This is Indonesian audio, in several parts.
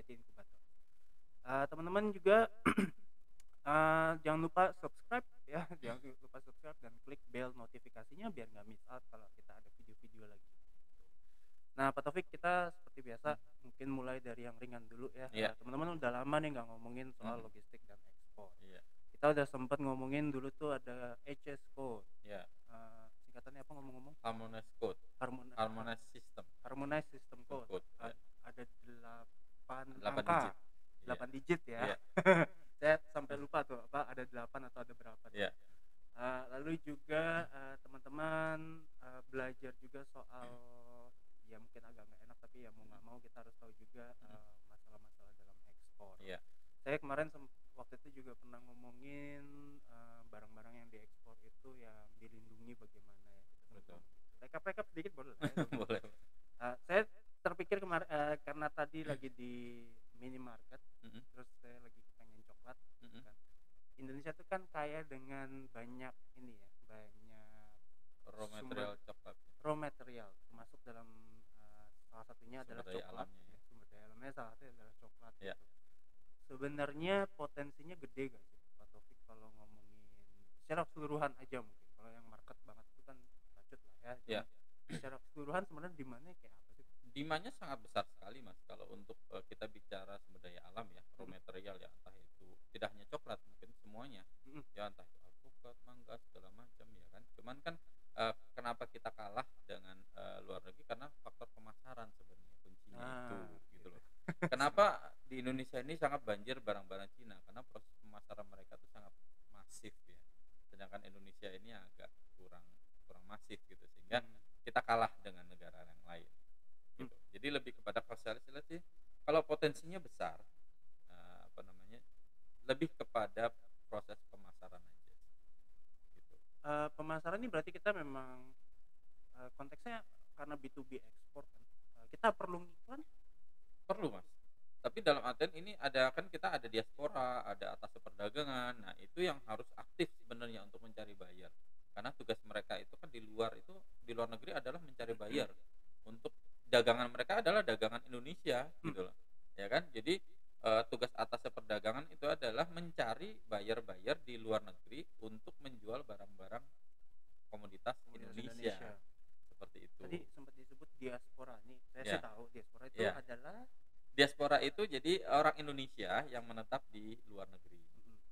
Yeti Inkubator. Teman-teman juga jangan lupa subscribe ya, jangan lupa subscribe dan klik bell notifikasinya biar nggak miss out kalau kita ada video-video lagi. Nah, Pak Taufik, kita seperti biasa mungkin mulai dari yang ringan dulu ya. Iya. Teman-teman udah lama nih nggak ngomongin soal Mm. logistik dan ekspor. Iya. Kita udah sempat ngomongin dulu tuh ada HS Code. Iya. Singkatannya apa ngomong-ngomong? Harmonize Code. Harmonize System. Harmonize System Code. Ya. Ada 8 8 angka. digit. 8 digit ya. Iya. Saya sampai lupa tuh apa ada 8 atau ada berapa. Iya. Lalu juga teman-teman belajar juga soal ya mungkin agak nggak enak tapi ya mau nggak mau kita harus tahu juga masalah-masalah dalam ekspor. Iya. Saya kemarin waktu itu juga pernah ngomongin barang-barang yang diekspor itu yang dilindungi bagaimana ya. Betul. Rekap sedikit boleh. Boleh. Saya terpikir kemarin karena tadi lagi di minimarket, terus saya lagi pengen coklat. Kan. Indonesia tuh kan kaya dengan banyak ini ya, banyak raw material coklat. Raw material termasuk dalam salah satunya adalah coklat. Alamnya, ya. Sumber daya alamnya salah satunya adalah coklat. Ya. Gitu. Sebenarnya potensinya gede gak sih Pak Taufik kalau ngomongin secara keseluruhan aja mungkin. Kalau yang market banget itu kan bacot lah ya. Ya. Secara keseluruhan sebenarnya demandnya kayak apa sih? Demandnya sangat besar sekali Mas kalau untuk kita bicara sumber daya alam ya, raw material ya, entah itu tidak hanya coklat, mungkin semuanya. Ya entah itu alpukat, mangga, segala macam ya kan. Cuman kan kenapa kita kalah dengan luar negeri karena faktor pemasaran sebenarnya kuncinya itu gitu loh. Kenapa di Indonesia ini sangat banjir barang-barang Cina? Karena proses pemasaran mereka tuh sangat masif ya. Sedangkan Indonesia ini agak kurang masif gitu sehingga kita kalah dengan negara yang lain. Gitu. Jadi lebih kepada sosialisasi. Kalau potensinya besar, lebih kepada proses pemasaran aja. Gitu. Pemasaran ini berarti kita memang konteksnya karena B2B ekspor kan. Kita perlu iklan? Perlu Mas. Tapi dalam artian ini kita ada diaspora, ada atas perdagangan. Nah itu yang harus aktif sebenarnya untuk mencari buyer. Karena tugas mereka itu kan di luar negeri adalah mencari buyer untuk dagangan mereka adalah dagangan Indonesia gitu loh. Ya kan? Jadi tugas atas perdagangan itu adalah mencari buyer di luar negeri untuk menjual barang-barang komoditas Indonesia. Seperti itu. Tadi sempat disebut diaspora nih. Saya sih tahu diaspora itu adalah diaspora itu jadi orang Indonesia yang menetap di luar negeri.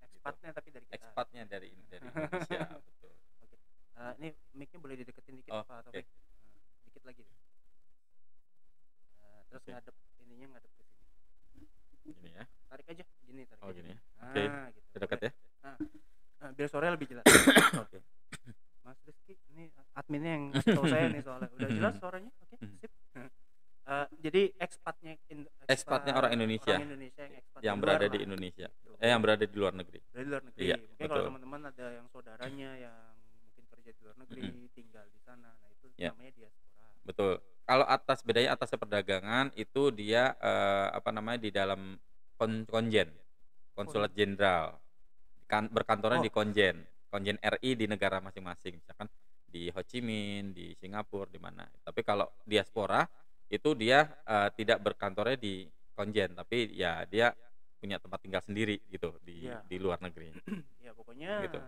Ekspatnya gitu. Tapi dari kita. Ekspatnya dari Indonesia, betul. Oke. Ini mic-nya boleh dideketin dikit Pak Taufik. Dikit lagi deh. Terus ngadep ke sini. Gini ya. Tarik aja, gini tarik. Gini ya. Oke. Gitu. Dekat ya. Biar suaranya lebih jelas. Oke. Mas Rizky, ini adminnya yang tahu saya nih soalnya. Udah jelas suaranya? Oke, sip. Jadi ekspatnya orang Indonesia yang berada di Indonesia, yang berada di luar negeri. Dari luar negeri. Iya, mungkin kalau teman-teman ada yang saudaranya yang mungkin kerja di luar negeri, tinggal di sana, nah itu namanya diaspora. Betul. Kalau bedanya atas perdagangan itu dia di dalam konsulat jenderal, berkantornya di konjen RI di negara masing-masing, misalkan di Ho Chi Minh, di Singapura, di mana. Tapi kalau diaspora itu dia tidak berkantornya di konjen, tapi ya dia punya tempat tinggal sendiri gitu di luar negeri. Ya pokoknya gitu.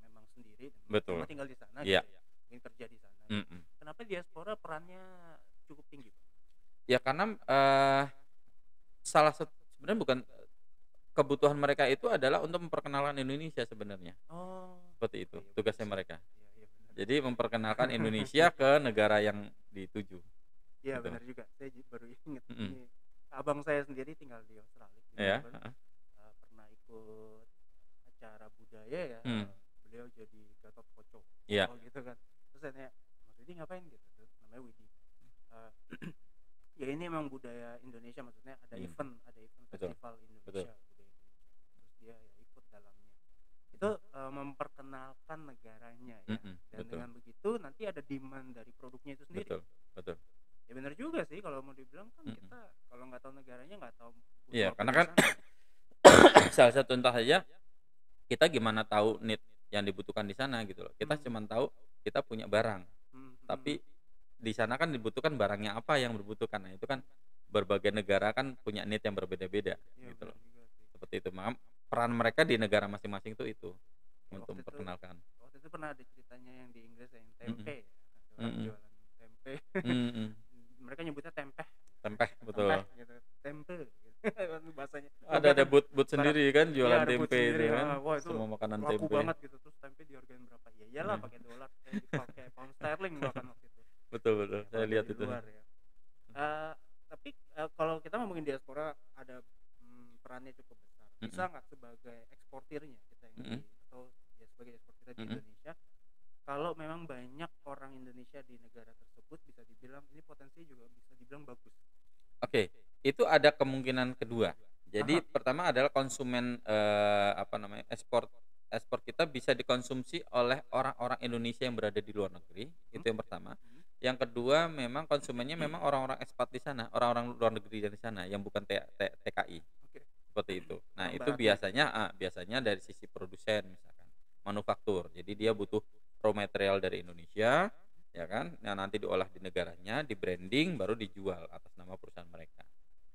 Memang sendiri. Betul. Tinggal di sana. Iya. Ingin kerja di sana. Kenapa diaspora perannya cukup tinggi? Ya karena salah satu sebenarnya bukan kebutuhan mereka itu adalah untuk memperkenalkan Indonesia sebenarnya. Seperti itu tugasnya mereka. Jadi memperkenalkan Indonesia ke negara yang dituju. Iya gitu. Benar juga. Saya baru ingat ini abang saya sendiri tinggal di Australia. Iya. Pernah ikut acara budaya ya. Beliau jadi Gatot Koco. Iya. Gitu kan. Terus saya tanya, Mas Widi ngapain gitu? Terus namanya Widi. Ya ini emang budaya Indonesia, maksudnya ada event festival Indonesia. Budaya Indonesia. Terus dia ya ikut dalamnya. Itu memperkenalkan negaranya ya. Dan dengan begitu nanti ada demand dari produknya itu sendiri. Betul. Ya benar juga sih kalau mau dibilang kan kita kalau nggak tahu negaranya nggak tahu. Iya, karena kan salah satu contoh saja kita gimana tahu need yang dibutuhkan di sana gitu loh. Kita cuma tahu kita punya barang. Tapi di sana kan dibutuhkan barangnya apa yang dibutuhkan. Nah, itu kan berbagai negara kan punya need yang berbeda-beda Iya gitu benar loh. juga sih. Seperti itu. Maka peran mereka di negara masing-masing tuh itu Ya, untuk memperkenalkan. waktu itu pernah ada ceritanya yang di Inggris yang Mhm. tempe ya. Ada orang Mhm. jualan tempe. Mhm. Mereka nyebutnya tempeh. Tempeh, Tempeh betul. gitu. Tempe gitu. Bahasanya. Gua Ada bayangin booth barang sendiri kan iya jualan ada booth tempe itu sendiri, kan, heeh. Wah itu semua makanan laku tempe. banget gitu. Terus tempe dihargain berapa? Ya iyalah Mhm. pakai dolar, pakai pound sterling bahkan waktu itu. Betul betul, Ya saya kalau lihat dari itu. luar ya. Eh, tapi kalau kita ngomongin diaspora ada perannya cukup besar. Bisa Mhm. nggak sebagai eksportirnya kita yang Mhm. atau ya sebagai ekspor kita di Mhm. Indonesia, kalau memang banyak orang Indonesia di negara tersebut bisa dibilang ini potensi juga bisa dibilang bagus. Oke, itu ada kemungkinan kedua. Jadi Aha. pertama adalah konsumen apa namanya, ekspor ekspor kita bisa dikonsumsi oleh orang-orang Indonesia yang berada di luar negeri, Hmm, itu yang oke. pertama. Yang kedua memang konsumennya memang orang-orang ekspat di sana, orang-orang luar negeri dari sana yang bukan TKI, Oke. seperti itu. Nah, Orang itu baratnya gitu. biasanya dari sisi produsen misalkan, manufaktur. Jadi dia butuh raw material dari Indonesia, ya kan? Nah, nanti diolah di negaranya, di-branding, baru dijual atas nama perusahaan mereka.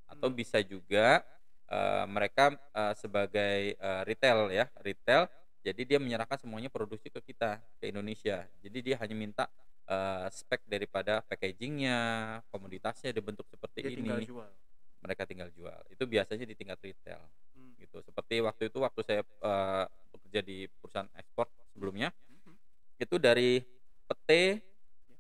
Atau Hmm. bisa juga mereka sebagai retail ya, retail. Jadi dia menyerahkan semuanya produksi ke kita, ke Indonesia. Jadi dia hanya minta spek daripada packagingnya, komoditasnya dibentuk seperti Dia tinggal ini, jual. mereka tinggal jual. Itu biasanya di tingkat retail Hmm. gitu. Seperti waktu itu waktu saya bekerja di perusahaan ekspor Hmm. sebelumnya, Hmm. itu dari pete,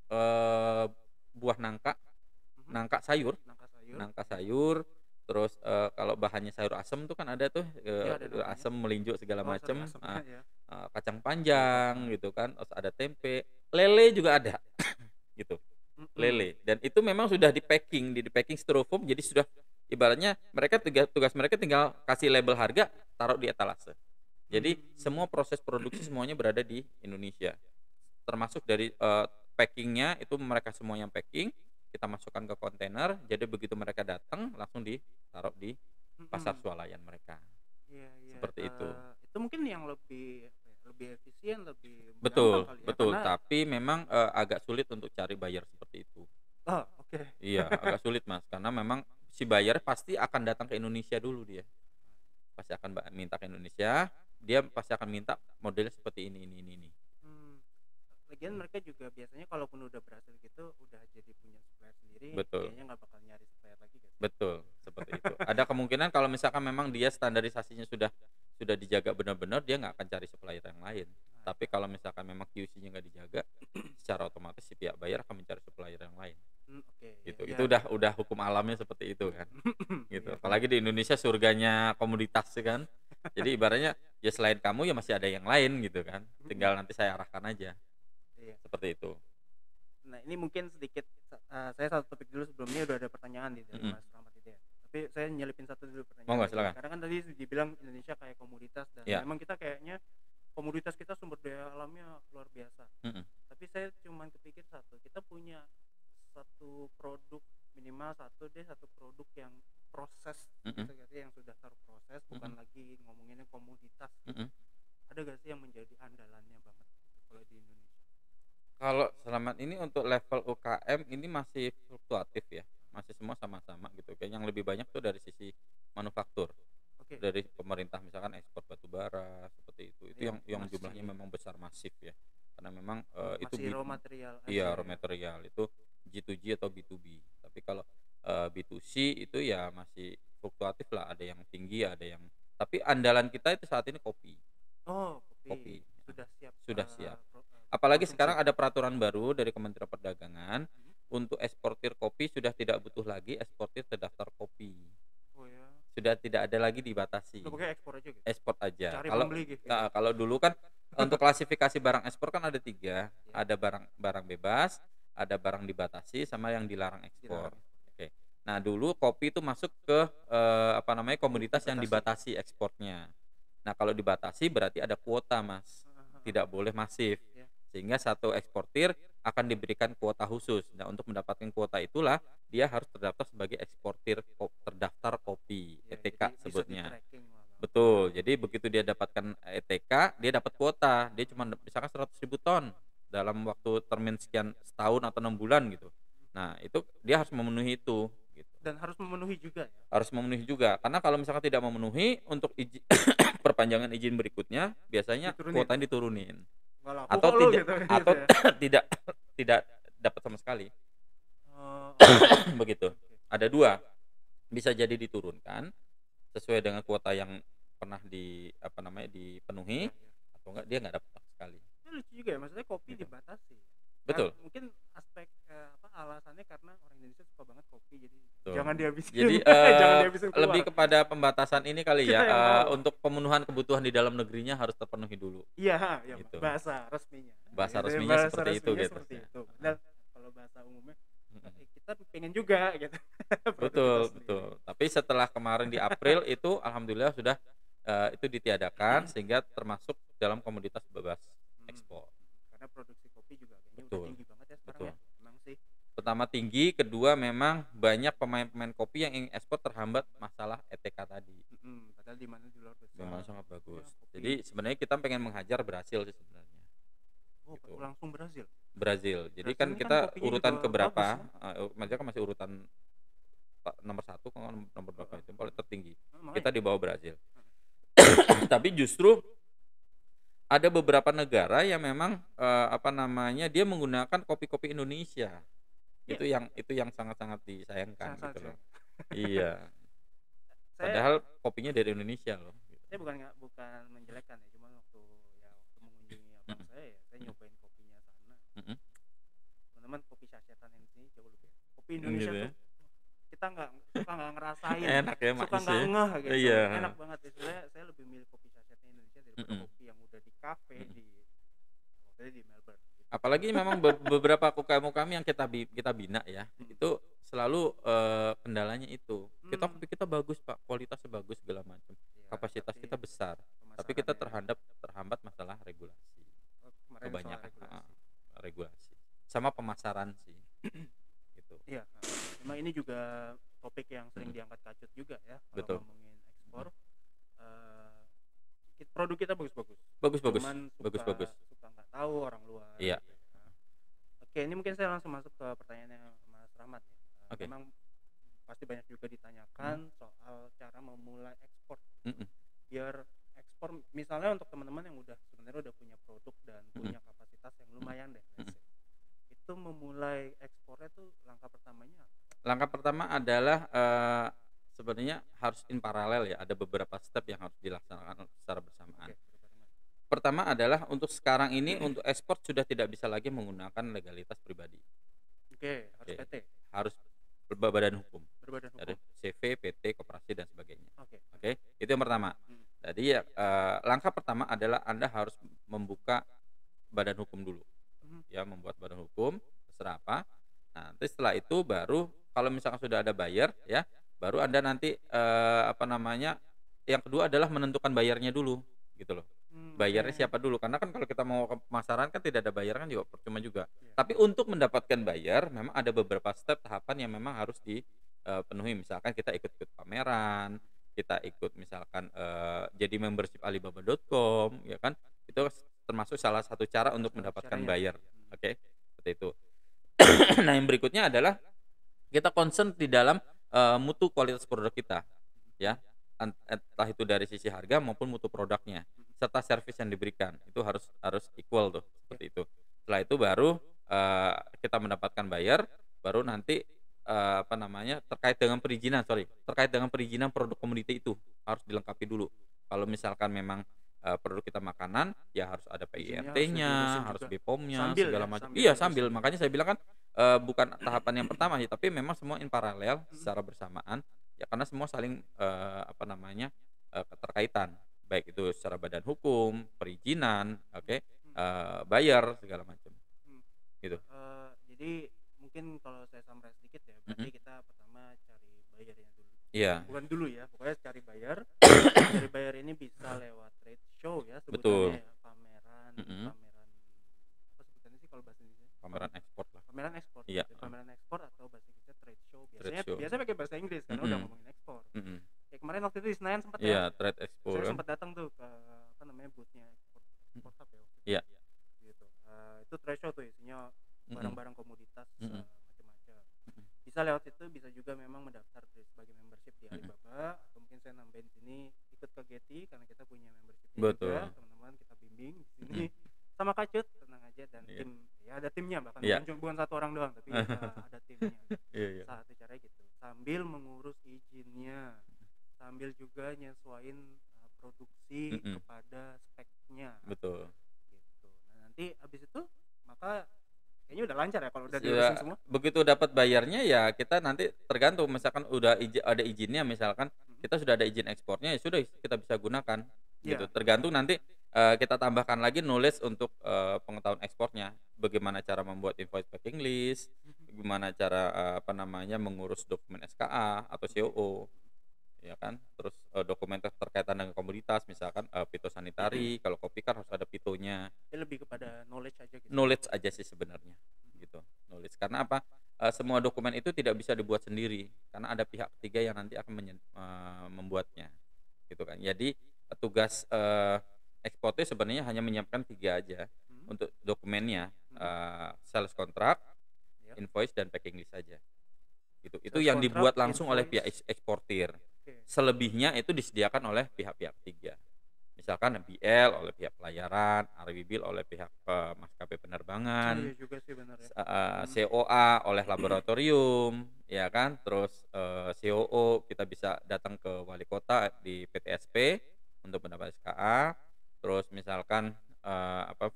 Ya. buah nangka, Hmm. nangka sayur, Nangka sayur. nangka Ya. sayur, terus kalau bahannya sayur asem tuh kan ada tuh Ya ada nangkanya. asem, melinjo segala Oh sorry macem, asamnya ya. kacang Iya panjang betul. gitu kan, terus ada tempe, lele juga ada gitu, Hmm. lele. Dan itu memang sudah di-packing styrofoam, jadi sudah ibaratnya mereka tugas mereka tinggal kasih label harga, taruh di etalase. Jadi Hmm. semua proses produksi semuanya berada di Indonesia. Termasuk dari packing-nya itu mereka semua yang packing, kita masukkan ke kontainer, jadi begitu mereka datang langsung ditaruh di pasar Hmm. swalayan mereka. Iya iya. Seperti itu. Itu mungkin yang lebih apa ya, lebih efisien, lebih gampang Betul, kali ya betul, karena tapi memang agak sulit untuk cari buyer seperti itu. oh oke. Iya, agak sulit, Mas, karena memang si buyer pasti akan datang ke Indonesia dulu dia. Pasti akan minta ke Indonesia, dia pasti akan minta modelnya seperti ini. Hmm. Lagian mereka juga biasanya kalaupun udah berhasil gitu, udah jadi punya supplier sendiri, Betul. kayaknya nggak bakal nyari supplier lagi guys. Betul, seperti itu. Ada kemungkinan kalau misalkan memang dia standarisasinya sudah dijaga benar-benar, dia nggak akan cari supplier yang lain. Nah, Tapi kalau misalkan memang QC-nya nggak dijaga, secara otomatis si pihak buyer akan mencari supplier yang lain. oke ya Gitu. ya. Itu udah hukum alamnya seperti itu kan. Gitu. Iya benar. Apalagi di Indonesia surganya komoditas ya kan. Jadi ibaratnya ya selain kamu ya masih ada yang lain gitu kan. Tinggal nanti saya arahkan aja. Iya. Seperti itu. Nah ini mungkin sedikit saya satu topik dulu sebelumnya udah ada pertanyaan nih dari Mhm. Mas Rahmat itu ya. Tapi saya nyelipin satu dulu pertanyaan Monggo lagi. silakan. Karena kan tadi dibilang Indonesia kayak komoditas dan Iya. memang kita kayaknya komoditas kita sumber daya alamnya luar biasa. Mhm. Tapi saya cuman kepikir satu, kita punya satu produk minimal satu produk yang proses Mhm. gitu gak sih, yang sudah terproses, bukan Mhm. lagi ngomonginnya komoditas gitu. Mhm. Ada gak sih yang menjadi andalannya banget gitu, kalau di Indonesia? Kalau selama ini untuk level UKM ini masih fluktuatif ya, masih semua sama-sama gitu. Kayak yang lebih banyak tuh dari sisi manufaktur, Oke. dari pemerintah misalkan ekspor batu bara seperti itu. Itu Yang yang masih jumlahnya memang besar masif ya. Karena memang itu masih raw material iya aja raw ya. material itu G2G atau B2B. Tapi kalau B2C itu ya masih fluktuatif lah, ada yang tinggi, ada yang tapi andalan kita itu saat ini kopi. Oh, Kopi. kopi sudah siap Sudah siap. Apalagi konsumsi. sekarang ada peraturan baru dari Kementerian Perdagangan, Mhm. untuk eksportir kopi sudah tidak butuh lagi eksportir terdaftar kopi. Oh ya, Sudah tidak ada lagi dibatasi. udah pokoknya ekspor aja gitu, Ekspor aja. cari Kalau pembeli gitu ya. kalau dulu kan untuk klasifikasi barang ekspor kan ada 3, Ya, ada barang bebas, ada barang dibatasi, sama yang dilarang ekspor. dilarang ekspor. Oke. Nah, dulu kopi itu masuk ke apa namanya, komoditas yang Dibatasi. dibatasi ekspornya. Nah, kalau dibatasi berarti ada kuota, Mas. Tidak boleh masif. Ya. Sehingga satu eksportir akan diberikan kuota khusus. Nah, untuk mendapatkan kuota itulah dia harus terdaftar sebagai eksportir terdaftar kopi, Ya, ETK jadi bisa di sebutnya. tracking lah Bang. Betul. Jadi begitu dia dapatkan ETK, dia dapat kuota. Dia cuma misalkan 100.000 ton dalam waktu termin sekian setahun atau 6 bulan gitu. Nah, itu dia harus memenuhi itu gitu. Dan harus memenuhi juga ya. Harus memenuhi juga, karena kalau misalkan tidak memenuhi untuk perpanjangan izin berikutnya biasanya kuotanya diturunin. Atau tidak gitu, atau gitu ya. tidak tidak dapat sama sekali. Oh, Begitu. oke. Ada dua, bisa jadi diturunkan sesuai dengan kuota yang pernah dipenuhi, Iya, iya. atau enggak dia nggak dapat sama sekali. Ini lucu juga ya, maksudnya kopi Gitu. dibatasi. Betul. Mungkin aspek alasannya karena orang Indonesia suka banget kopi, jadi Betul. jangan dihabisin. Jadi Jangan dihabisin keluar. lebih kepada pembatasan ini kali Kita ya, yang tahu. untuk pemenuhan kebutuhan di dalam negerinya harus terpenuhi dulu. Iya, ya, Gitu. bahasa resminya. Bahasa Jadi resminya bahasa seperti itu resminya gitu. seperti itu. Dan kalau bahasa umumnya kita pengen juga gitu. Betul, betul. Tapi setelah kemarin di April itu alhamdulillah sudah itu ditiadakan sehingga termasuk dalam komoditas bebas ekspor. Karena produksi kopi juga kayaknya Betul. udah tinggi banget ya sekarang Betul. ya. Emang sih. Pertama tinggi, kedua memang banyak pemain-pemain kopi yang ingin ekspor terhambat masalah ETK tadi. Padahal di mana di luar besar. Memang sangat bagus. Ya, Jadi sebenarnya kita pengen menghajar Brasil sih sebenarnya. Oh, Gitu. langsung Brasil. Brazil. Jadi Brasil kan ini kita kan kopinya urutan juga keberapa? bagus, Mereka kan masih urutan nomor 1, nomor berapa itu paling tertinggi. Makanya. Kita di bawah Brazil. Tapi justru ada beberapa negara yang memang dia menggunakan kopi-kopi Indonesia. Iya. Itu yang sangat-sangat disayangkan Sangat-sangat gitu loh. sayang. Iya. Padahal kopinya dari Indonesia loh. Saya bukan menjelekkan ya, cuma waktu mengunjungi abang saya ya, saya nyobain kopinya sana. Teman-teman, kopi sasetan yang di sini jauh lebih enak. Kopi Indonesia Gitu ya. tuh kita suka nggak ngerasain, Enak ya, suka manis nggak ya. ngeh gitu. Iya. Enak banget ya. Saya lebih milih kopi sasetnya Indonesia daripada kopi yang udah di kafe di Melbourne. Gitu. Apalagi memang beberapa UKM yang kita bina ya, itu selalu kendalanya itu. Kopi kita bagus Pak, kualitasnya bagus segala macam. Ya, Kapasitas kita besar, tapi kita terhambat masalah regulasi. Kebanyakan regulasi. Sama pemasaran sih. Gitu. Iya, memang ini juga topik yang sering diangkat Kacut juga ya. Betul. Kalau ngomongin ekspor, produk kita bagus-bagus. Bagus-bagus. Cuman Bagus-bagus. suka nggak tahu orang luar. Iya. Gitu. Oke, ini mungkin saya langsung masuk ke pertanyaannya Mas Rahmat ya. Oke. Memang pasti banyak juga ditanyakan soal cara memulai ekspor. Biar ekspor, misalnya untuk teman-teman yang sebenarnya udah punya produk dan punya kapasitas yang lumayan deh. Itu memulai ekspornya tuh langkah pertamanya apa? Langkah pertama adalah sebenarnya harus in paralel ya, ada beberapa step yang harus dilaksanakan secara bersamaan. Pertama adalah untuk sekarang ini untuk ekspor sudah tidak bisa lagi menggunakan legalitas pribadi. Harus PT. Harus berbadan hukum. Berbadan hukum. CV, PT, koperasi dan sebagainya. Oke. Itu yang pertama. Jadi langkah pertama adalah Anda harus membuka badan hukum dulu. Ya, membuat badan hukum terserah apa. Nah, nanti setelah itu baru kalau misalkan sudah ada buyer ya, baru Anda nanti yang kedua adalah menentukan bayarnya dulu gitu loh. Bayarnya siapa dulu, karena kan kalau kita mau ke pemasaran kan tidak ada bayar kan juga percuma juga. Tapi untuk mendapatkan bayar memang ada beberapa step tahapan yang memang harus dipenuhi. Misalkan kita ikut pameran, kita ikut misalkan jadi membership alibaba.com ya kan, itu termasuk salah satu cara untuk mendapatkan buyer. Oke, seperti itu. Nah, yang berikutnya adalah kita concern di dalam mutu kualitas produk kita ya, entah itu dari sisi harga maupun mutu produknya serta servis yang diberikan itu harus equal tuh, seperti itu. Setelah itu baru kita mendapatkan buyer, baru nanti terkait dengan perizinan produk komoditi itu harus dilengkapi dulu. Kalau misalkan memang produk kita makanan ya harus ada PIRT-nya, harus BPOM-nya segala macam. Iya, sambil. Makanya saya bilang kan bukan tahapan yang pertama ya, tapi memang semua in paralel secara bersamaan ya, karena semua saling keterkaitan, baik itu secara badan hukum, perizinan, bayar segala macam. Gitu. Jadi mungkin kalau saya summarize sedikit ya, berarti kita pertama cari bayarnya dulu. Iya. Bukan dulu ya, pokoknya cari bayar. Cari bayar ini bisa lewat trade show ya sebutannya. Ya, pameran apa sebutannya sih kalau bahasa Indonesia? Pameran ekspor lah. Pameran ekspor. Iya. Pameran ekspor atau bahasa Inggrisnya trade show. Biasanya pakai bahasa Inggris karena udah ngomongin ekspor. Kayak kemarin waktu itu di Senayan sempat ya. Iya, trade expo. Saya sempat datang tuh ke boothnya ekspor Hub ya. Iya. Gitu. Itu trade show tuh isinya barang-barang komoditas macam-macam. Bisa lewat itu, bisa juga memang mendaftar mungkin saya nambahin sini, ikut ke Getty karena kita punya membership Betul. juga, teman-teman kita bimbing di sini sama Kacut, tenang aja, dan Iya. tim ya ada timnya, bahkan Iya. bukan satu orang doang tapi ada timnya. Iya. Satu caranya gitu, sambil mengurus izinnya, sambil juga nyesuaiin produksi kepada speknya. Betul. Gitu. Nah, nanti habis itu maka kayaknya udah lancar ya kalau udah diurusin semua. Begitu dapat bayarnya ya kita nanti tergantung, misalkan udah ada izinnya, misalkan kita sudah ada izin ekspornya, ya sudah kita bisa gunakan gitu. Tergantung nanti kita tambahkan lagi knowledge untuk pengetahuan ekspornya, bagaimana cara membuat invoice packing list, bagaimana cara mengurus dokumen SKA atau COO, ya kan, terus dokumen terkaitan dengan komoditas, misalkan fitosanitari, kalau kopi kan harus ada fitonya. Lebih kepada knowledge aja gitu. Knowledge aja sih sebenarnya gitu, knowledge. Karena apa, semua dokumen itu tidak bisa dibuat sendiri karena ada pihak ketiga yang nanti akan membuatnya gitu kan. Jadi tugas eksportir sebenarnya hanya menyiapkan 3 aja untuk dokumennya, sales contract, invoice, dan packing list saja gitu. Itu yang dibuat langsung oleh pihak eksportir. Selebihnya itu disediakan oleh pihak-pihak ketiga, misalkan BL oleh pihak pelayaran, RWB oleh pihak maskapai penerbangan, juga sih benar ya. COA oleh laboratorium, ya kan, terus COO kita bisa datang ke wali kota di PTSP untuk mendapat SKA, terus misalkan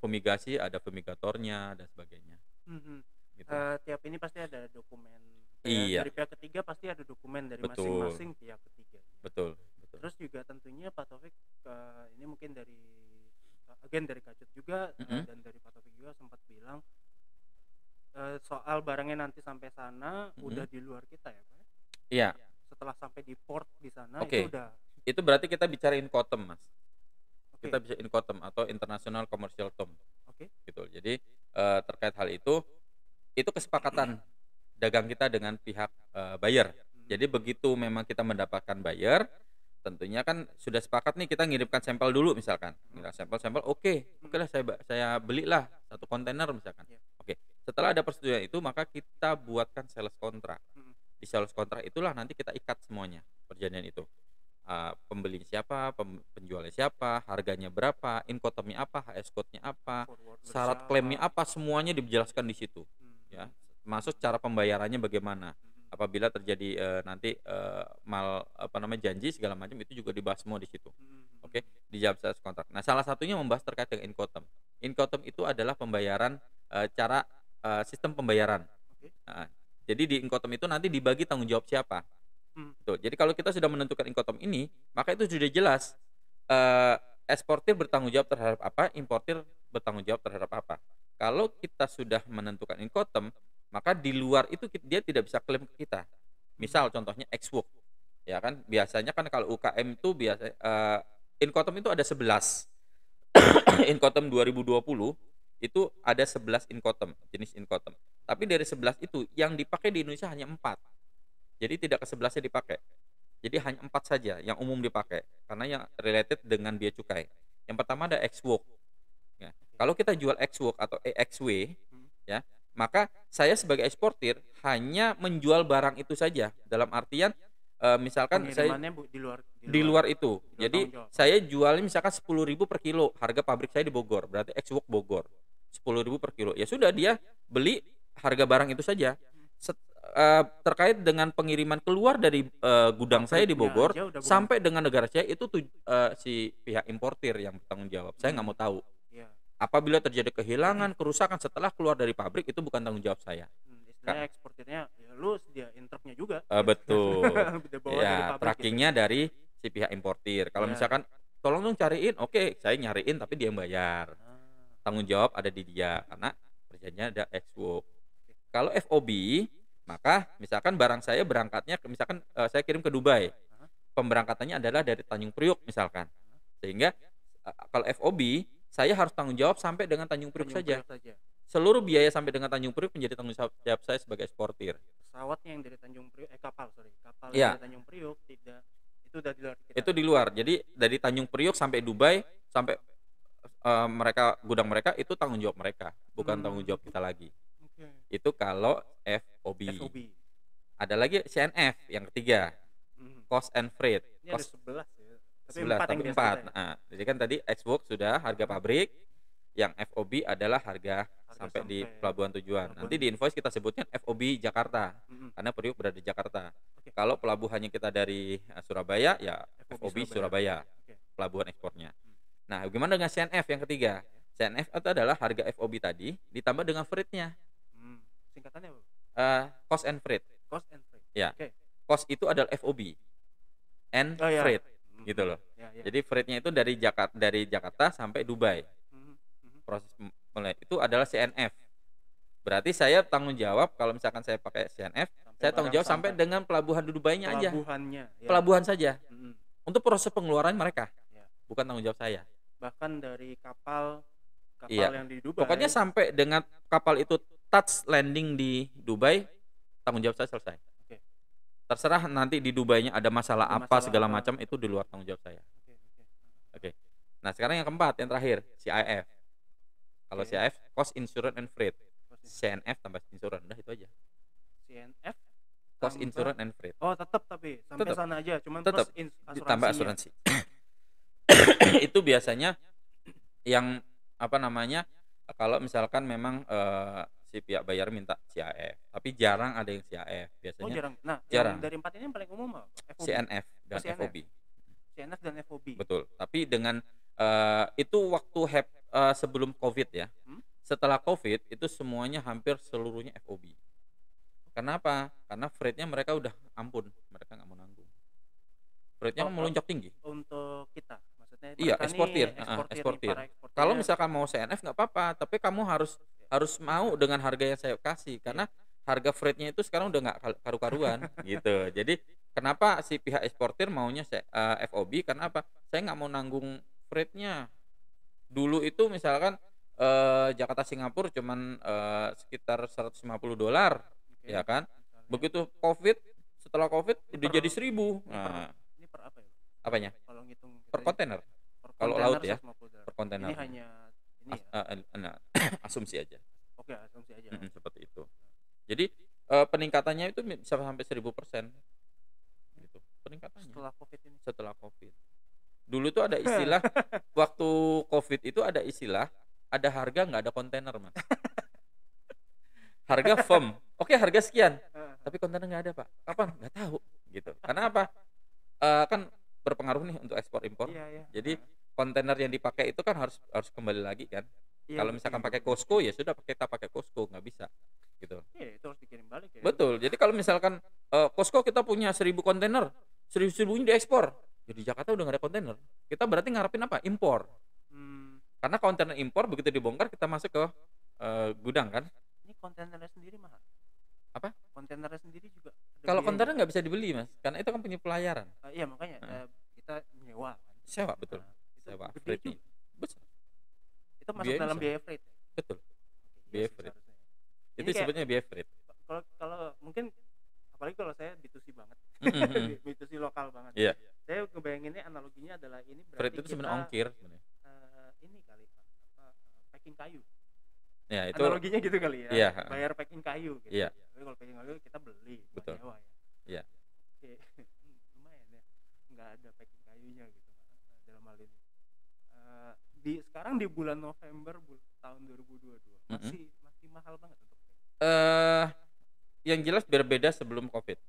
fumigasi ada fumigatornya dan sebagainya. Gitu. Tiap ini pasti ada dokumen. Iya. Dari pihak ketiga pasti ada dokumen dari masing-masing pihak ketiga. Betul. Terus juga tentunya Pak Taufik, ini mungkin dari agen dari Kacut juga, dan dari Pak Taufik juga sempat bilang soal barangnya nanti sampai sana udah di luar kita ya Pak? Iya. Setelah sampai di port di sana itu udah. Itu berarti kita bicara Incoterm, Mas. Kita bisa Incoterm atau International Commercial Term. Gitu. Jadi terkait hal itu kesepakatan dagang kita dengan pihak buyer. Jadi begitu memang kita mendapatkan buyer, tentunya kan sudah sepakat nih, kita ngirimkan sampel dulu misalkan. Sampel oke lah, saya belilah 1 kontainer misalkan. Setelah ada persetujuan itu, maka kita buatkan sales contract. Di sales contract itulah nanti kita ikat semuanya perjanjian itu. Pembeli siapa, penjualnya siapa, harganya berapa, Incotermnya apa, HS code-nya apa, syarat klaimnya apa, semuanya dijelaskan di situ. Ya, masuk cara pembayarannya bagaimana. Apabila terjadi nanti janji segala macam, itu juga dibahas semua di situ. Di dalam sales contract. Nah, salah satunya membahas terkait dengan Incoterm. Incoterm itu adalah pembayaran, cara sistem pembayaran. Jadi di Incoterm itu nanti dibagi tanggung jawab siapa. Tuh. Jadi kalau kita sudah menentukan Incoterm ini, maka itu sudah jelas eksportir bertanggung jawab terhadap apa, importir bertanggung jawab terhadap apa. Kalau kita sudah menentukan Incoterm, maka di luar itu dia tidak bisa klaim ke kita. Misal contohnya Xwork, ya kan, biasanya kan kalau UKM itu biasa Incoterm itu ada 11. Incoterm 2020 itu ada 11 Incoterm, jenis Incoterm. Tapi dari 11 itu yang dipakai di Indonesia hanya 4. Jadi tidak ke-11-nya dipakai. Jadi hanya 4 saja yang umum dipakai karena yang related dengan bea cukai. Yang pertama ada Xwork. Ya. Kalau kita jual Xwork atau EXW, ya, maka saya sebagai eksportir hanya menjual barang itu saja. Dalam artian misalkan saya di luar itu. Jadi saya jualnya misalkan 10.000 per kilo, harga pabrik saya di Bogor, berarti Xwork Bogor. 10.000 per kilo. Ya sudah, dia beli harga barang itu saja. Terkait dengan pengiriman keluar dari gudang saya di Bogor sampai dengan negara saya, itu si pihak importir yang bertanggung jawab. Saya nggak mau tahu. Apabila terjadi kehilangan, kerusakan setelah keluar dari pabrik, itu bukan tanggung jawab saya. Istilahnya eksportirnya ya lu sediain truknya juga. Betul. Ya, trackingnya gitu. Dari si pihak importir. Kalau misalkan tolong dong cariin, oke, saya nyariin tapi dia yang bayar. Tanggung jawab ada di dia karena perjanjiannya ada Xwork. Kalau FOB, maka misalkan barang saya berangkatnya, misalkan saya kirim ke Dubai, pemberangkatannya adalah dari Tanjung Priok misalkan, sehingga kalau FOB saya harus tanggung jawab sampai dengan Tanjung Priok saja. Seluruh biaya sampai dengan Tanjung Priok menjadi tanggung jawab saya sebagai eksportir. Pesawatnya yang dari Tanjung Priok, kapal yang dari Tanjung Priok tidak, itu udah di luar kita. Itu di luar. Jadi dari Tanjung Priok sampai Dubai, sampai gudang mereka, itu tanggung jawab mereka, bukan tanggung jawab kita lagi. Itu kalau FOB. Ada lagi CNF yang ketiga. cost and freight. Ini ada Cost 11 ya. Tapi 11 4 yang tapi dia 4. sebutin. Nah, jadi kan tadi ex-works sudah harga pabrik, yang FOB adalah harga sampai di pelabuhan tujuan. Nanti di invoice kita sebutnya FOB Jakarta, karena Priuk berada di Jakarta. Oke. Kalau pelabuhannya kita dari Surabaya, ya FOB FOB Surabaya, Oke. pelabuhan ekspornya. Nah, bagaimana dengan CNF yang ketiga? CNF itu adalah harga FOB tadi ditambah dengan freight-nya. Singkatannya apa? Cost and freight. Cost and freight. Ya. Oke. Cost itu adalah FOB and freight, gitu loh. Jadi freight-nya itu dari Jakarta sampai Dubai. Proses mulai itu adalah CNF. Berarti saya tanggung jawab kalau misalkan saya pakai CNF, saya tanggung jawab sampai dengan pelabuhan di Dubai-nya aja. Pelabuhannya. Ya. Pelabuhan saja. Untuk proses pengeluaran mereka. Ya. Bukan tanggung jawab saya. Bahkan dari kapal iya. yang di Dubai. Pokoknya sampai dengan kapal itu touch landing di Dubai, tanggung jawab saya selesai. Oke. Terserah nanti di Dubainya ada masalah apa segala macam, itu di luar tanggung jawab saya. Oke. Nah, sekarang yang keempat, yang terakhir, CIF. Kalau CIF, cost insurance and freight. CNF tambah insurance, udah itu aja. CNF cost insurance and freight. Oh, tetap tapi sampai tetep. Sana aja, cuman tetep. Plus ditambah asuransi. Itu biasanya yang apa namanya, kalau misalkan memang si pihak bayar minta CAF, tapi jarang ada yang CAF biasanya. Oh, jarang. Nah, jarang. Dari 4 ini yang paling umum apa? FOB. CNF dan FOB. CNF dan FOB. Betul. Tapi dengan itu waktu sebelum Covid ya. Setelah Covid itu semuanya hampir seluruhnya FOB. Kenapa? Karena freight-nya mereka udah ampun, mereka nggak mau nanggung. Freight-nya kan melonjak tinggi. Untuk kita, maksudnya? Iya, eksportir. Kalau misalkan mau CNF nggak apa-apa, tapi kamu harus mau dengan harga yang saya kasih, karena harga freight-nya itu sekarang udah nggak karu-karuan gitu. Jadi kenapa si pihak eksportir maunya FOB? Karena apa? Saya nggak mau nanggung freight-nya. Dulu itu misalkan Jakarta Singapura cuman sekitar $150, ya kan? Begitu Covid, setelah Covid udah jadi 1.000. Nah, ini per apa ya? Apanya? Kalau ngitung per kontainer. Kalau laut ya, per kontainer. Ini hanya ini ya? Asumsi aja. Oke, asumsi aja. Seperti itu. Jadi peningkatannya itu bisa sampai 1.000%. Gitu. Peningkatannya. Setelah Covid ini. Setelah Covid. Dulu tuh ada istilah waktu Covid itu ada istilah ada harga nggak ada kontainer, Mas. Harga firm. Oke, harga sekian. Tapi kontainer nggak ada, Pak. Kapan? Nggak tahu gitu. Karena apa? Kan berpengaruh nih untuk ekspor impor. Iya. Jadi kontainer yang dipakai itu kan harus kembali lagi kan. Iya, kalau misalkan pakai Costco ya sudah kita pakai Costco, nggak bisa gitu. Iya, itu harus dikirim balik ya. Betul. Jadi kalau misalkan Costco kita punya 1.000 kontainer, 1.000-nya diekspor. Jadi Jakarta udah nggak ada kontainer. Kita berarti ngarepin apa? Impor. Karena kontainer impor begitu dibongkar kita masuk ke gudang kan. Ini kontainernya sendiri mahal. Apa? Kontainernya sendiri juga. Kalau kontainer nggak bisa dibeli, Mas, karena itu kan punya pelayaran. Iya, makanya kita nyewa kan. Sewa, betul. Sewa freight. Besar. Itu masuk dalam biaya freight. Betul. Biaya freight. Itu sebetulnya biaya freight. Kalau mungkin apalagi kalau saya B2C banget. B2C lokal banget. Iya. Saya ngebayanginnya analoginya adalah ini berarti freight itu sebenarnya ongkir sebenarnya. Ini kali packing kayu. Ya, itu analoginya gitu kali ya. Iya. Bayar packing kayu gitu. Iya. Tapi kalau packing kayu kita beli, betul. Nyewa ya. Iya. Oke. Lumayan ya. Enggak ada packing kayunya gitu dalam hal ini. Sekarang di bulan November tahun 2022 masih mahal banget untuk yang jelas berbeda sebelum Covid.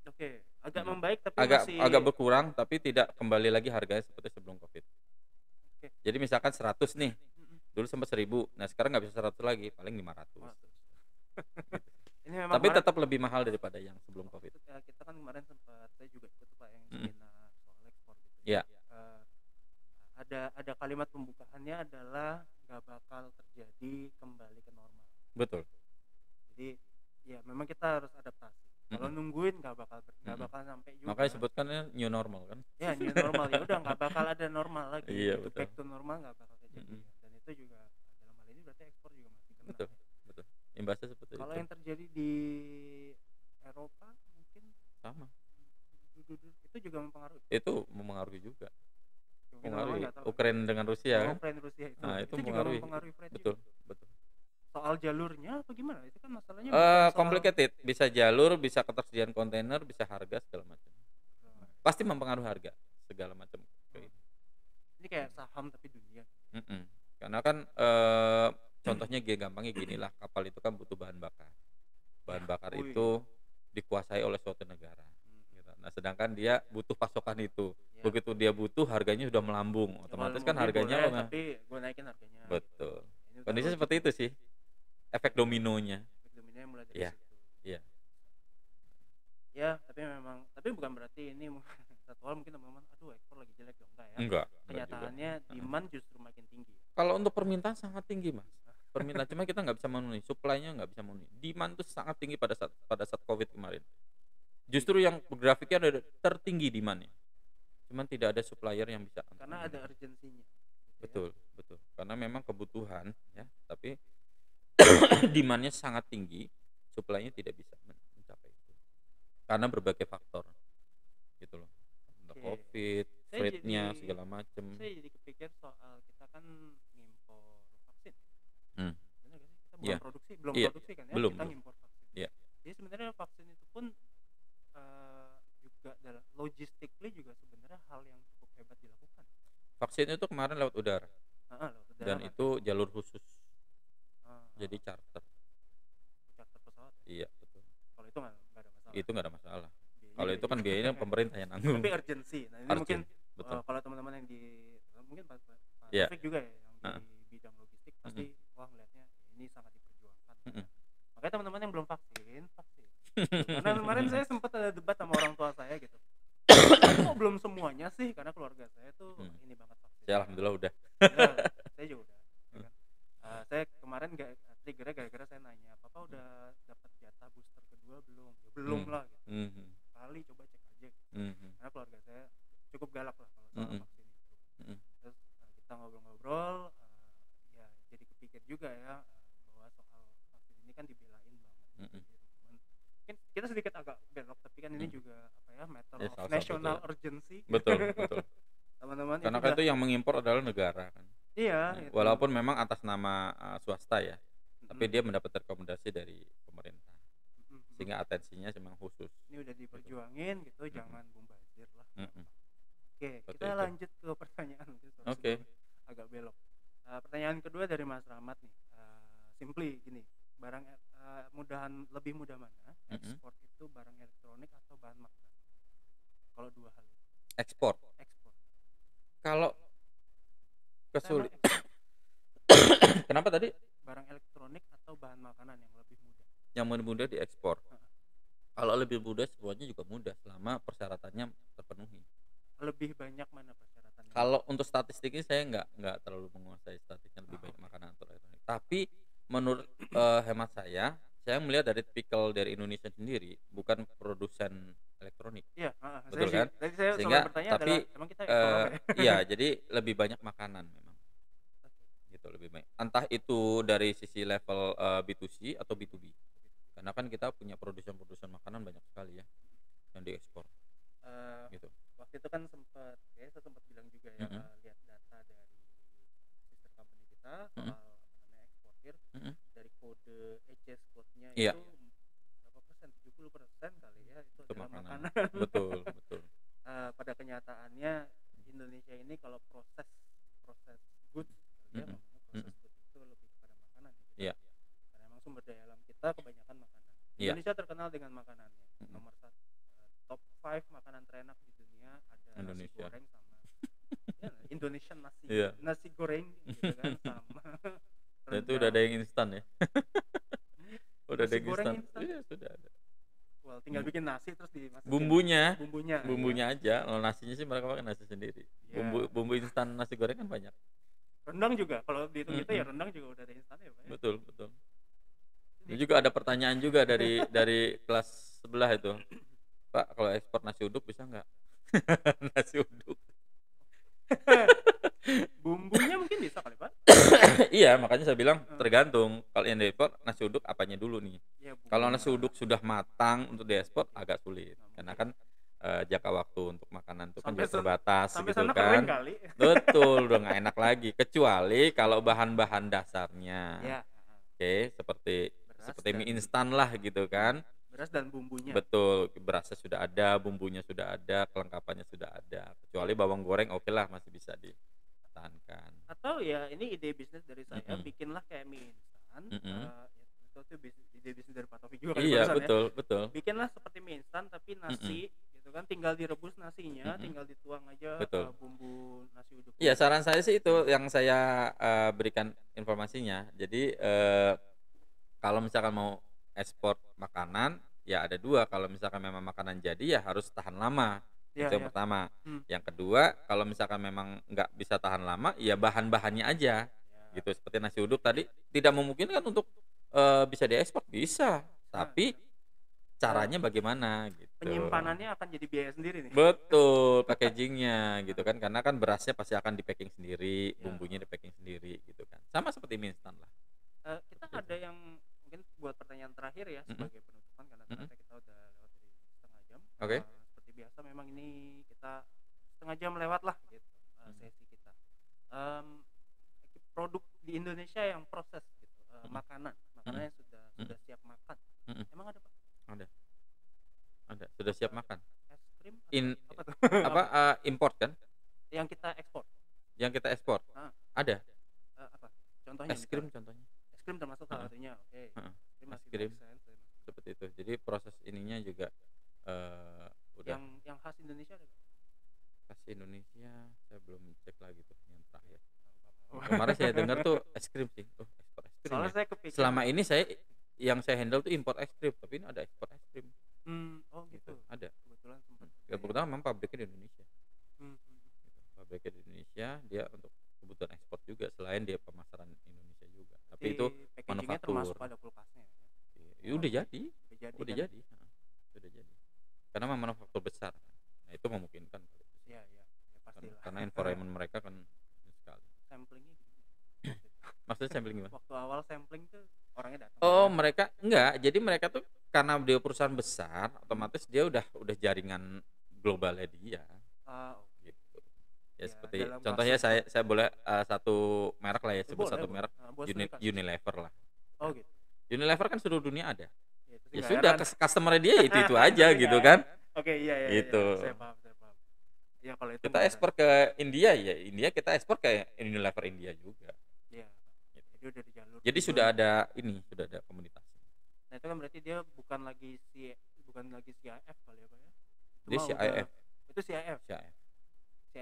Oke, agak membaik tapi agak berkurang tapi tidak kembali lagi harganya seperti sebelum Covid. Oke. Jadi misalkan 100 nih. Dulu sempat 1.000. Nah, sekarang nggak bisa 100 lagi, paling 500. Ini memang tapi tetap lebih mahal daripada yang sebelum Covid. Kita kan kemarin sempat saya juga ikut Pak yang seminar soal ekspor gitu. Iya. Ada kalimat pembukaannya adalah nggak bakal terjadi kembali ke normal. Betul. Jadi ya memang kita harus adaptasi. Kalau nungguin nggak bakal sampai juga. Makanya sebutkannya new normal kan? Ya new normal ya udah nggak bakal ada normal lagi. Iya, betul. Back to normal nggak bakal terjadi. Dan itu juga dalam hal ini berarti ekspor juga masih kena. Betul. Imbasnya seperti itu. Kalau yang terjadi di Eropa mungkin sama. Itu juga mempengaruhi. Itu mempengaruhi juga. Mempengaruhi Ukraina dengan Rusia kan? Ukraina Rusia itu. Nah, itu juga mempengaruhi freight. Betul. Soal jalurnya apa gimana? Itu kan masalahnya complicated. Bisa jalur, bisa ketersediaan kontainer, bisa harga segala macam. pasti mempengaruhi harga segala macam. Ini kayak saham tapi dunia. Karena kan contohnya gampangnya ginilah, kapal itu kan butuh bahan bakar. Bahan bakar itu dikuasai oleh suatu negara. Gitu. Nah, sedangkan dia butuh pasokan itu. Begitu dia butuh, harganya sudah melambung. Otomatis kan harganya boleh, tapi gue naikin harganya. Betul. Kondisi seperti itu sih. Efek dominonya. Efek dominonya mulai dari situ. Ya, tapi bukan berarti ini satu hal mungkin teman-teman, aduh ekspor lagi jelek dong, enggak ya? Enggak. Kenyataannya demand justru makin tinggi. Kalau untuk permintaan sangat tinggi, Mas. Permintaan cuma kita nggak bisa memenuhi, supply-nya nggak bisa memenuhi. Demand itu sangat tinggi pada saat Covid kemarin. Justru yang grafiknya ada tertinggi demand-nya. Cuman tidak ada supplier yang bisa. Karena ada urgensinya. Betul. Karena memang kebutuhan ya, tapi demand-nya sangat tinggi, supply-nya tidak bisa mencapai itu. Karena berbagai faktor. Gitu loh. Covid, freight-nya segala macam. Saya jadi kepikir soal kita kan ngimpor vaksin. Benar gak sih? Kita bukan produksi kan ya? Kita ngimpor vaksin. Jadi sebenarnya vaksin itu pun juga dalam logistically juga sebenarnya hal yang cukup hebat dilakukan. Vaksin itu kemarin lewat udara. Dan kan? itu jalur khusus. Jadi charter pesawat. Iya, betul. Kalau itu nggak ada masalah. Itu nggak ada masalah. Kalau itu kan biayanya pemerintah yang nanggung. Tapi urgensi. Nah, ini mungkin kalau teman-teman yang mungkin Pak Taufik juga ya yang di bidang logistik pasti wah ngeliatnya ini sangat diperjuangkan. Makanya teman-teman yang belum vaksin. Karena kemarin saya sempat ada debat sama orang tua saya gitu. Kok belum semuanya sih? Karena keluarga saya tuh ini banget vaksin. Ya alhamdulillah udah. Saya juga udah. Saya kemarin triggernya gara-gara saya nanya, Papa udah dapat jatah booster kedua belum? Ya, belum lah gitu. Kali coba cek aja gitu. Karena keluarga saya cukup galak lah kalau soal vaksin itu. Terus kita ngobrol-ngobrol, ya jadi kepikir juga ya bahwa soal vaksin ini kan dibelain banget. Mungkin kita sedikit agak belok, tapi kan ini juga apa ya matter of national urgency. Betul. Teman-teman. Karena kan itu yang mengimpor adalah negara kan. Iya. Walaupun memang atas nama swasta ya, tapi dia mendapat rekomendasi dari pemerintah. Sehingga atensinya memang khusus. Ini udah diperjuangin gitu, jangan bumbazir lah. Oke, seperti kita itu. lanjut ke pertanyaan mungkin. Agak belok. Pertanyaan kedua dari Mas Rahmat nih. Simply gini, lebih mudah mana? Ekspor itu barang elektronik atau bahan makanan? Kalau dua hal itu. Ekspor. Kalau kesulit. Kenapa tadi? Barang elektronik atau bahan makanan yang lebih mudah? Yang mudah diekspor. Kalau lebih mudah semuanya juga mudah selama persyaratannya terpenuhi. Lebih banyak mana persyaratannya? Kalau untuk statistiknya saya nggak terlalu menguasai statistiknya lebih banyak makanan atau elektronik. Tapi menurut hemat saya melihat dari tipikal dari Indonesia sendiri bukan produsen elektronik. Iya, betul kan? Tadi saya sehingga tapi emang kita iya, jadi lebih banyak makanan memang. Gitu lebih banyak. Entah itu dari sisi level B2C atau B2B. Karena kan kita punya produsen makanan banyak sekali ya yang diekspor. Gitu. Waktu itu kan saya sempat bilang juga ya, lihat data dari sister company kita soal eksportir, dari kode HS code-nya itu berapa persen? 70% kali ya itu adalah makanan. Betul. Pada kenyataannya Indonesia ini kalau proses goods proses goods itu lebih kepada makanan ya. Karena memang sumber daya alam kita kebanyakan makanan. Indonesia terkenal dengan makanannya. Nomor 1 top 5 makanan terenak di dunia ada nasi goreng sama Indonesian nasi goreng gitu kan sama. Dan itu udah ada yang instan ya. Udah ada yang instan. Iya, sudah ada. Well, tinggal bikin nasi terus dimasukin bumbunya aja. Kalau nasinya sih mereka pakai nasi sendiri. Bumbu instan nasi goreng kan banyak. Rendang juga kalau dihitung kita ya rendang juga udah ada instan ya, Pak. Betul. Ini juga ada pertanyaan juga dari kelas sebelah itu. Pak, kalau ekspor nasi uduk bisa nggak? Nasi uduk. Bumbunya mungkin bisa kali, Pak. Iya, makanya saya bilang tergantung. Kalau yang diekspor nasi uduk apanya dulu nih? Ya, kalau nasi uduk sudah matang untuk diekspor agak sulit. Karena kan jangka waktu untuk makanan itu kan juga terbatas gitu kan. Betul, udah nggak enak lagi. Kecuali kalau bahan-bahan dasarnya. Oke, seperti mie instan lah gitu kan. beras dan bumbunya. Betul, berasnya sudah ada, bumbunya sudah ada, kelengkapannya sudah ada. Kecuali bawang goreng oke lah masih bisa dipertahankan. Atau ya ini ide bisnis dari saya, Mm-mm. bikinlah kayak mie instan. Mm-mm. Itu tuh ide bisnis dari Pak Taufik juga kan Iya, barusan ya. betul, betul. Bikinlah seperti mie instan tapi nasi gitu kan, tinggal direbus nasinya, Mm-mm. tinggal dituang aja Betul. bumbu nasi uduk. Iya, saran saya sih itu yang saya berikan informasinya. Jadi kalau misalkan mau ekspor makanan, ya ada dua. Kalau misalkan memang makanan jadi ya harus tahan lama. Iya, Itu yang iya. pertama. Hmm. Yang kedua, kalau misalkan memang nggak bisa tahan lama, ya bahan-bahannya aja. Ya. Gitu. Seperti nasi uduk tadi tidak memungkinkan untuk bisa diekspor, bisa. Tapi caranya bagaimana gitu. Penyimpanannya akan jadi biaya sendiri nih. Betul, packagingnya gitu kan, karena kan berasnya pasti akan di packing sendiri, Ya. bumbunya di packing sendiri gitu kan, sama seperti mie instan lah. Kita ada yang mungkin buat pertanyaan terakhir ya sebagai penutupan, karena ternyata kita udah lewat dari setengah jam. Oke. Seperti biasa memang ini kita setengah jam lewat lah gitu sesi kita. Produk di Indonesia yang proses gitu, makanan yang sudah siap makan. Emang ada Pak? Ada, sudah siap makan. Es krim apa tuh? Import kan? Yang kita ekspor. Yang kita ekspor. Ada. Apa? Contohnya Es krim contohnya. Es krim termasuk salah satunya. Oke. Es krim. Seperti itu. Jadi proses ininya juga udah. Yang khas Indonesia ada nggak? Khas Indonesia saya belum cek lagi tuh yang terakhir. Kemarin saya dengar tuh es krim sih. Ekspor es krim. Soalnya ya. saya kepikiran. Selama ini yang saya handle tuh import es krim, tapi ini ada ekspor es krim. Oh gitu. Ada. Kebetulan sempat. Kebetulan memang pabriknya di Indonesia. Gitu. Pabriknya di Indonesia, dia untuk kebutuhan ekspor juga selain dia pemasaran Indonesia juga. Tapi itu manufaktur. Termasuk pada kulkasnya ya. Ya, udah jadi. Udah jadi. Sudah jadi. Karena memang manufaktur besar. Nah, itu memungkinkan. Iya, pasti lah. Karena environment mereka kan sekali. Samplingnya gimana? Maksudnya sampling gimana? Waktu awal sampling tuh orangnya datang. Oh, mereka enggak. Jadi mereka tuh karena dia perusahaan besar, otomatis dia udah jaringan globalnya dia. Gitu. Ya, seperti contohnya saya boleh satu merek lah ya, sebut satu merek, Unilever lah. Oh gitu. Unilever kan seluruh dunia ada. Ya sudah, customer dia itu aja gitu kan. Oke, iya. Gitu. Saya paham. Ya kalau itu kita ekspor ke India, ya India kita ekspor ke Unilever India juga. Iya. Jadi udah di jalur. Jadi sudah ada komunitas. Nah, itu kan berarti dia bukan lagi CIF kali ya, Pak ya? Dia CIF. Itu CIF.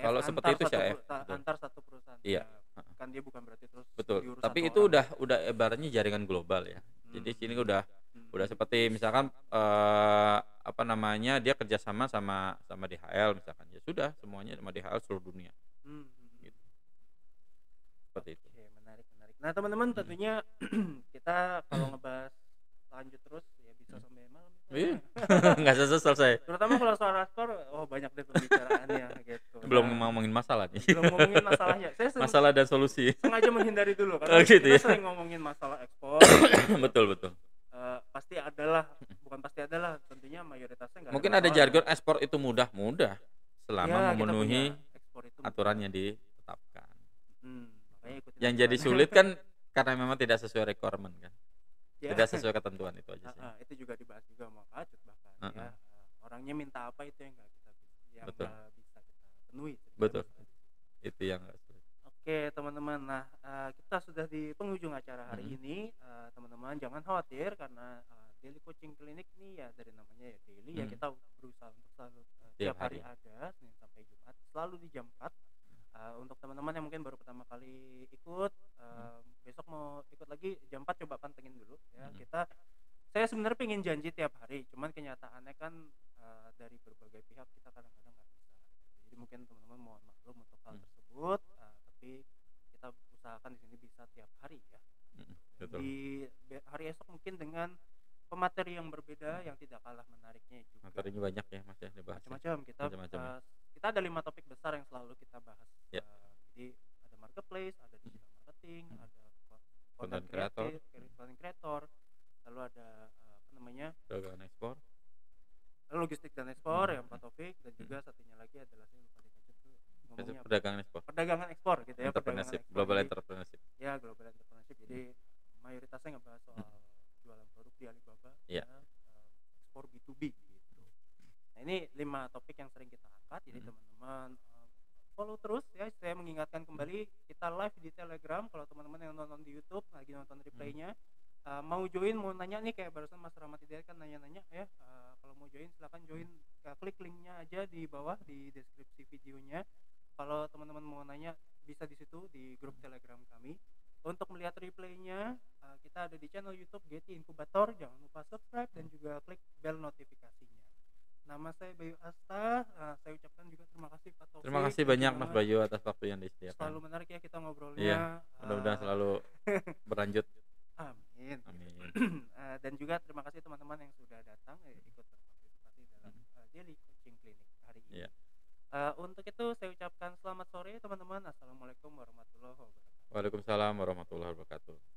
Kalau seperti itu CIF. Antar satu perusahaan. Iya. Kan dia bukan berarti terus. Betul. Tapi itu udah ibaratnya jaringan global ya. Jadi sini udah seperti misalkan dia kerjasama sama DHL misalkan, ya sudah semuanya sama DHL seluruh dunia. Gitu. Seperti itu. Oke, menarik. Nah teman-teman, tentunya kita kalau ngebahas lanjut terus ya bisa sampai malam. Iya. Nggak selesai. Terutama kalau soal ekspor, banyak deh pembicaraannya gitu. Belum ngomongin masalah nih. Belum ngomongin masalahnya. Masalah dan solusi. Sengaja menghindari dulu karena gitu kita ya? sering ngomongin masalah ekspor. Betul. Pasti adalah, bukan pasti adalah, tentunya mayoritasnya nggak. Mungkin ada jargon ekspor itu mudah selama memenuhi aturan yang ditetapkan. Yang jadi sulit kan karena memang tidak sesuai requirement kan. Tidak sesuai ketentuan itu aja sih. Itu juga dibahas juga sama Kak Acut bahkan ya. Orangnya minta apa itu yang nggak bisa kita penuhi. Betul. Itu yang nggak sulit. Oke teman-teman, nah kita sudah di penghujung acara hari ini. Teman-teman jangan khawatir karena daily coaching klinik ini ya dari namanya ya daily ya, kita berusaha untuk selalu tiap hari ada, Senin sampai Jumat, selalu di jam 4. Untuk teman-teman yang mungkin baru pertama kali ikut, besok mau ikut lagi jam 4, coba pantengin dulu ya. Saya sebenarnya pengen janji tiap hari, cuman kenyataannya kan dari berbagai pihak kita kadang-kadang nggak bisa. Jadi mungkin teman-teman mohon maklum untuk hal tersebut, tapi kita usahakan di sini bisa tiap hari ya. Betul. Di hari esok mungkin dengan pemateri yang berbeda yang tidak kalah menariknya juga. Materinya banyak ya Mas ya dibahas. Macam-macam. Kita ada 5 topik besar yang selalu kita bahas. Jadi ada marketplace, ada digital marketing, ada content creator, lalu ada perdagangan ekspor, logistik dan ekspor yang Pak Taufik, dan juga satunya lagi adalah saya lupa ngomongnya perdagangan ekspor gitu ya. Entrepreneurship, global entrepreneurship. Ya, global entrepreneurship. Jadi mayoritasnya ngebahas soal jualan produk di Alibaba, ekspor for B2B gitu. Nah ini 5 topik yang sering kita angkat, jadi teman-teman follow terus ya. Saya mengingatkan kembali kita live di Telegram. Kalau teman-teman yang nonton di YouTube lagi nonton replaynya, mau join, mau nanya nih, kayak barusan Mas Rahmat Hidayat kan nanya-nanya ya, kalau mau join silakan join, klik linknya aja di bawah di deskripsi videonya. Kalau teman-teman mau nanya bisa di situ di grup Telegram kami. Untuk melihat replaynya, kita ada di channel YouTube Getty Inkubator. Jangan lupa subscribe dan juga klik bell notifikasinya. Nama saya Bayu Asta. Saya ucapkan juga terima kasih Pak Taufik. Terima kasih banyak Mas Bayu atas waktu yang disediakan. Selalu menarik ya kita ngobrolnya. Iya, mudah-mudahan selalu berlanjut. Amin. Amin. Dan juga terima kasih teman-teman yang sudah datang ikut berpartisipasi dalam daily coaching clinic hari ini. Iya. Untuk itu saya ucapkan selamat sore teman-teman. Assalamualaikum warahmatullahi wabarakatuh. Waalaikumsalam warahmatullahi wabarakatuh.